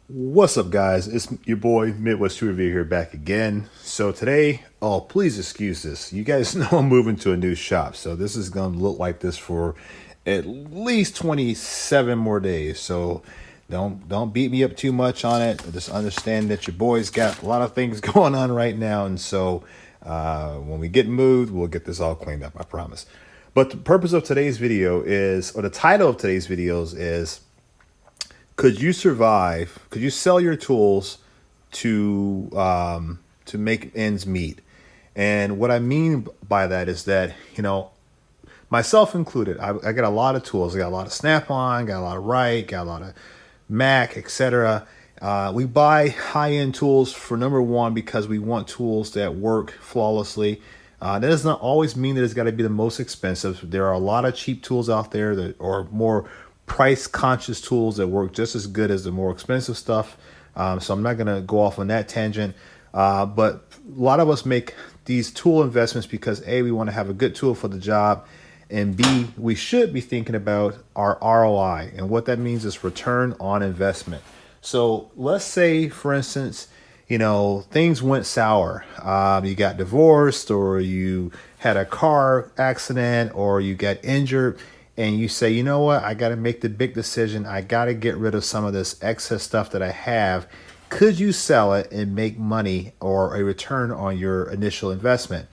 What's up, guys? It's your boy Midwest Review here back again. So today, oh, please excuse this. You guys know I'm moving to a new shop, so this is gonna look like this for at least 27 more days. So don't beat me up too much on it. Just understand that your boy's got a lot of things going on right now, and so when we get moved, we'll get this all cleaned up. I promise. But the purpose of today's video is, or the title of today's videos is, could you survive? Could you sell your tools to make ends meet? And what I mean by that is that, myself included, I got a lot of tools. I got a lot of Snap-on, got a lot of Wright, got a lot of Mac, etc. We buy high-end tools for number one because we want tools that work flawlessly. That does not always mean that it's got to be the most expensive. There are a lot of cheap tools out there that are more price conscious tools that work just as good as the more expensive stuff. So I'm not going to go off on that tangent. But a lot of us make these tool investments because A, we want to have a good tool for the job, and B, we should be thinking about our ROI. And what that means is return on investment. So let's say, for instance, things went sour. You got divorced, or you had a car accident, or you got injured, and you say, you know what, I got to make the big decision. I got to get rid of some of this excess stuff that I have. Could you sell it and make money or a return on your initial investment?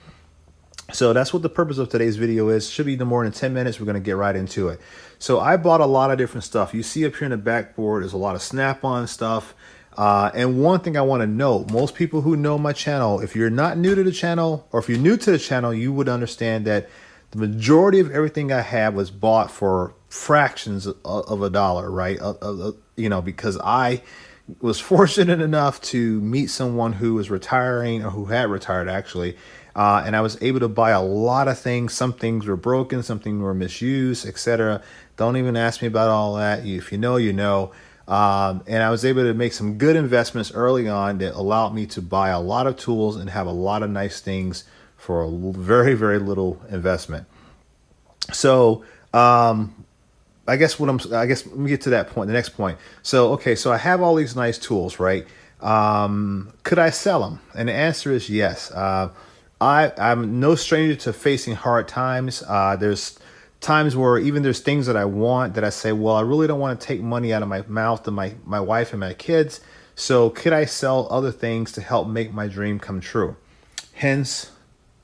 So that's what the purpose of today's video is. Should be no more than 10 minutes. We're going to get right into it. So I bought a lot of different stuff. You see up here in the backboard, there's a lot of Snap-on stuff. And one thing I want to note, most people who know my channel, if you're not new to the channel, or if you're new to the channel, you would understand that the majority of everything I have was bought for fractions of a dollar, right? Because I was fortunate enough to meet someone who was retiring, or who had retired actually, and I was able to buy a lot of things. Some things were broken, some things were misused, etc. Don't even ask me about all that. If you know, you know. And I was able to make some good investments early on that allowed me to buy a lot of tools and have a lot of nice things for a very, very little investment. So, I guess let me get to that point, the next point. So, okay, so I have all these nice tools, right? Could I sell them? And the answer is yes. I'm no stranger to facing hard times. There's times where even there's things that I want that I say, well, I really don't want to take money out of my mouth to my wife and my kids. So could I sell other things to help make my dream come true? Hence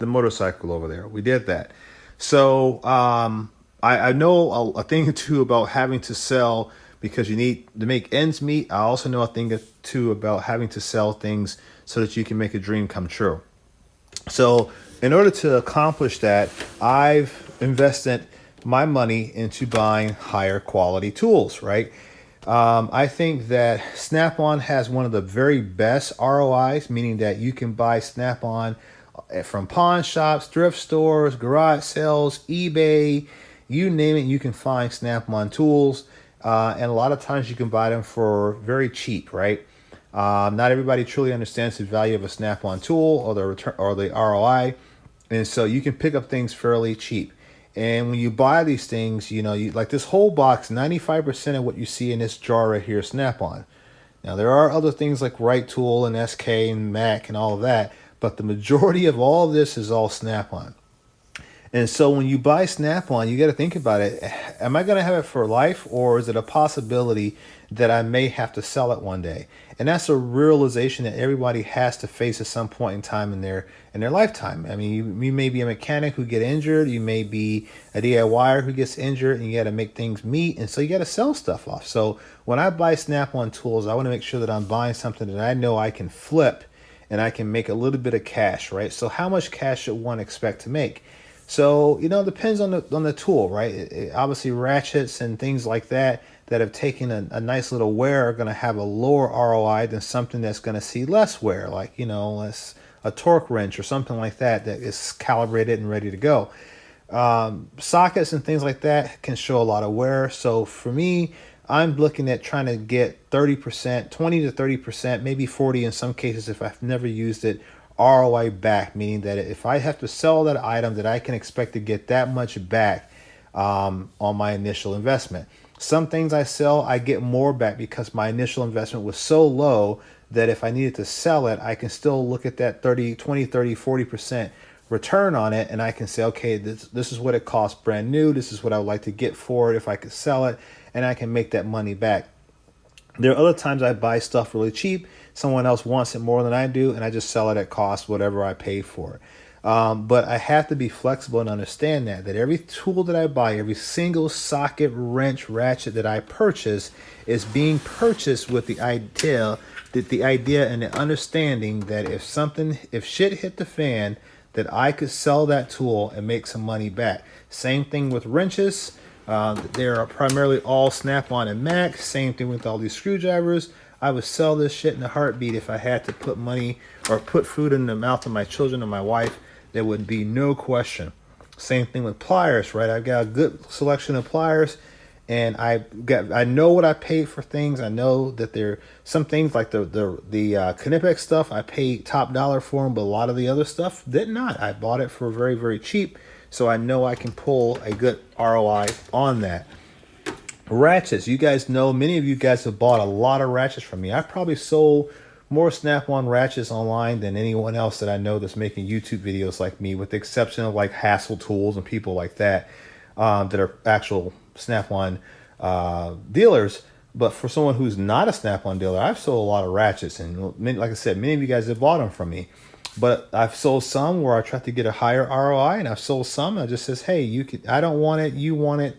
the motorcycle over there. We did that. So I know a thing or two about having to sell because you need to make ends meet. I also know a thing or two about having to sell things so that you can make a dream come true. So in order to accomplish that, I've invested my money into buying higher quality tools, right? I think that Snap-on has one of the very best ROIs, meaning that you can buy Snap-on from pawn shops, thrift stores, garage sales, eBay, you name it, you can find Snap-on tools. And a lot of times you can buy them for very cheap, right? Not everybody truly understands the value of a Snap-on tool or the return or the ROI. And so you can pick up things fairly cheap. And when you buy these things, you like this whole box, 95% of what you see in this jar right here is Snap-on. Now, there are other things like Right Tool and SK and Mac and all of that, but the majority of all of this is all Snap-on. And so when you buy Snap-on, you got to think about it. Am I going to have it for life, or is it a possibility that I may have to sell it one day? And that's a realization that everybody has to face at some point in time in their lifetime. I mean, you may be a mechanic who get injured. You may be a DIYer who gets injured, and you got to make things meet. And so you got to sell stuff off. So when I buy Snap-on tools, I want to make sure that I'm buying something that I know I can flip and I can make a little bit of cash, right? So how much cash should one expect to make? So, it depends on the tool, right? Obviously, ratchets and things like that have taken a nice little wear are going to have a lower ROI than something that's going to see less wear, like, less a torque wrench or something like that is calibrated and ready to go. Sockets and things like that can show a lot of wear. So for me, I'm looking at trying to get 30%, 20 to 30%, maybe 40 in some cases if I've never used it, ROI back, meaning that if I have to sell that item, that I can expect to get that much back on my initial investment. Some things I sell, I get more back because my initial investment was so low that if I needed to sell it, I can still look at that 30, 20, 30, 40% return on it. And I can say, okay, this is what it costs brand new. This is what I would like to get for it if I could sell it. And I can make that money back. There are other times I buy stuff really cheap. Someone else wants it more than I do, and I just sell it at cost, whatever I pay for it. But I have to be flexible and understand that every tool that I buy, every single socket, wrench, ratchet that I purchase is being purchased with the idea and the understanding that if shit hit the fan, that I could sell that tool and make some money back. Same thing with wrenches. They are primarily all Snap-on and Mac. Same thing with all these screwdrivers. I would sell this shit in a heartbeat if I had to put money or put food in the mouth of my children or my wife. There would be no question. Same thing with pliers, right? I've got a good selection of pliers, and I know what I paid for things. I know that there some things like the Knipex stuff I paid top dollar for them, but a lot of the other stuff did not. I bought it for very, very cheap, so I know I can pull a good ROI on that. Ratchets, you guys know, many of you guys have bought a lot of ratchets from me. I've probably sold more Snap-on ratchets online than anyone else that I know that's making YouTube videos like me, with the exception of like Hassle Tools and people like that that are actual Snap-on dealers. But for someone who's not a Snap-on dealer, I've sold a lot of ratchets, and like I said, many of you guys have bought them from me. But I've sold some where I tried to get a higher ROI, and I've sold some that just says, hey, I don't want it, you want it.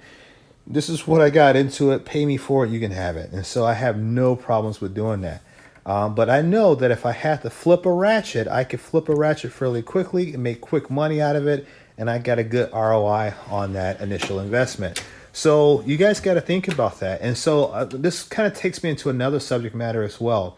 This is what I got into it. Pay me for it. You can have it. And so I have no problems with doing that. But I know that if I had to flip a ratchet, I could flip a ratchet fairly quickly and make quick money out of it. And I got a good ROI on that initial investment. So you guys got to think about that. And so this kind of takes me into another subject matter as well.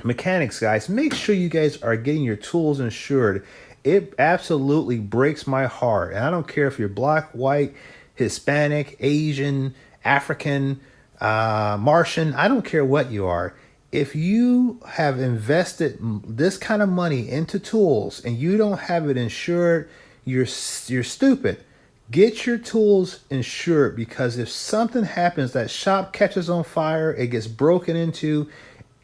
Mechanics, guys, make sure you guys are getting your tools insured. It absolutely breaks my heart. And I don't care if you're black, white, Hispanic, Asian, African, Martian, I don't care what you are. If you have invested this kind of money into tools and you don't have it insured, you're stupid. Get your tools insured, because if something happens, that shop catches on fire, it gets broken into,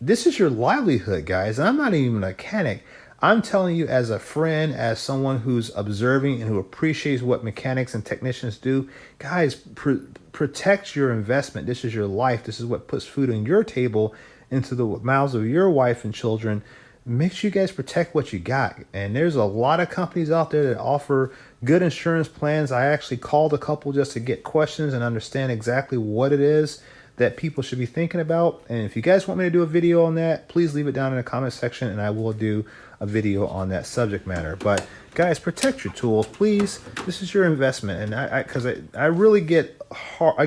this is your livelihood, guys. And I'm not even a mechanic. I'm telling you as a friend, as someone who's observing and who appreciates what mechanics and technicians do, guys, protect your investment. This is your life. This is what puts food on your table, into the mouths of your wife and children. Make sure you guys protect what you got. And there's a lot of companies out there that offer good insurance plans. I actually called a couple just to get questions and understand exactly what it is that people should be thinking about. And if you guys want me to do a video on that, please leave it down in the comment section and I will do a video on that subject matter. But guys, protect your tools, please. This is your investment. And because I really get hurt,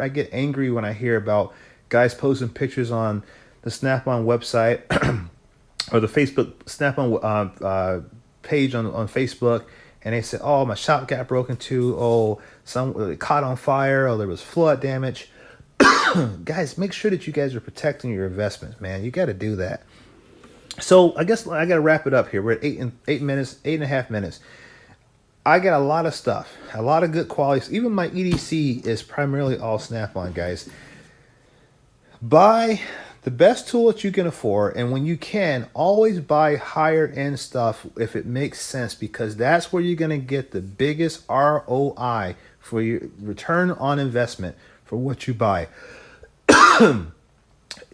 I get angry when I hear about guys posting pictures on the Snap-on website or the Facebook Snap-on page on Facebook, and they said, oh, my shop got broken into, oh, some caught on fire, oh, there was flood damage. Guys, make sure that you guys are protecting your investments, man. You got to do that. So I guess I got to wrap it up here. We're at 8.5 minutes. I got a lot of stuff, a lot of good qualities. Even my EDC is primarily all Snap-on, guys. Buy the best tool that you can afford, and when you can, always buy higher end stuff if it makes sense, because that's where you're going to get the biggest ROI for your return on investment for what you buy.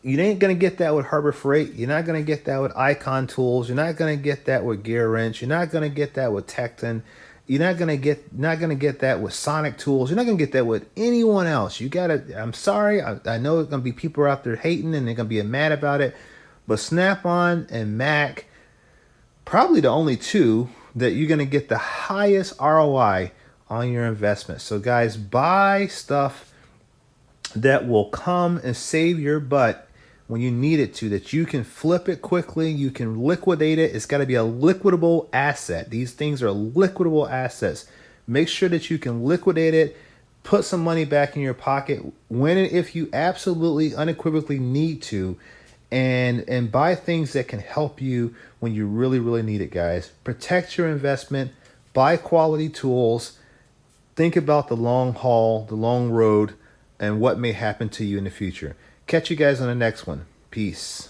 You ain't going to get that with Harbor Freight. You're not going to get that with Icon Tools. You're not going to get that with Gear Wrench. You're not going to get that with Tecton. You're not gonna get that with Sonic Tools. You're not gonna get that with anyone else. You gotta. I'm sorry. I know there's gonna be people out there hating and they're gonna be mad about it, but Snap-on and Mac, probably the only two that you're gonna get the highest ROI on your investment. So guys, buy stuff that will come and save your butt when you need it to, that you can flip it quickly, you can liquidate it. It's got to be a liquidable asset. These things are liquidable assets. Make sure that you can liquidate it, put some money back in your pocket when and if you absolutely unequivocally need to, and buy things that can help you when you really, really need it, guys. Protect your investment, buy quality tools, think about the long haul, the long road. and what may happen to you in the future. Catch you guys on the next one. Peace.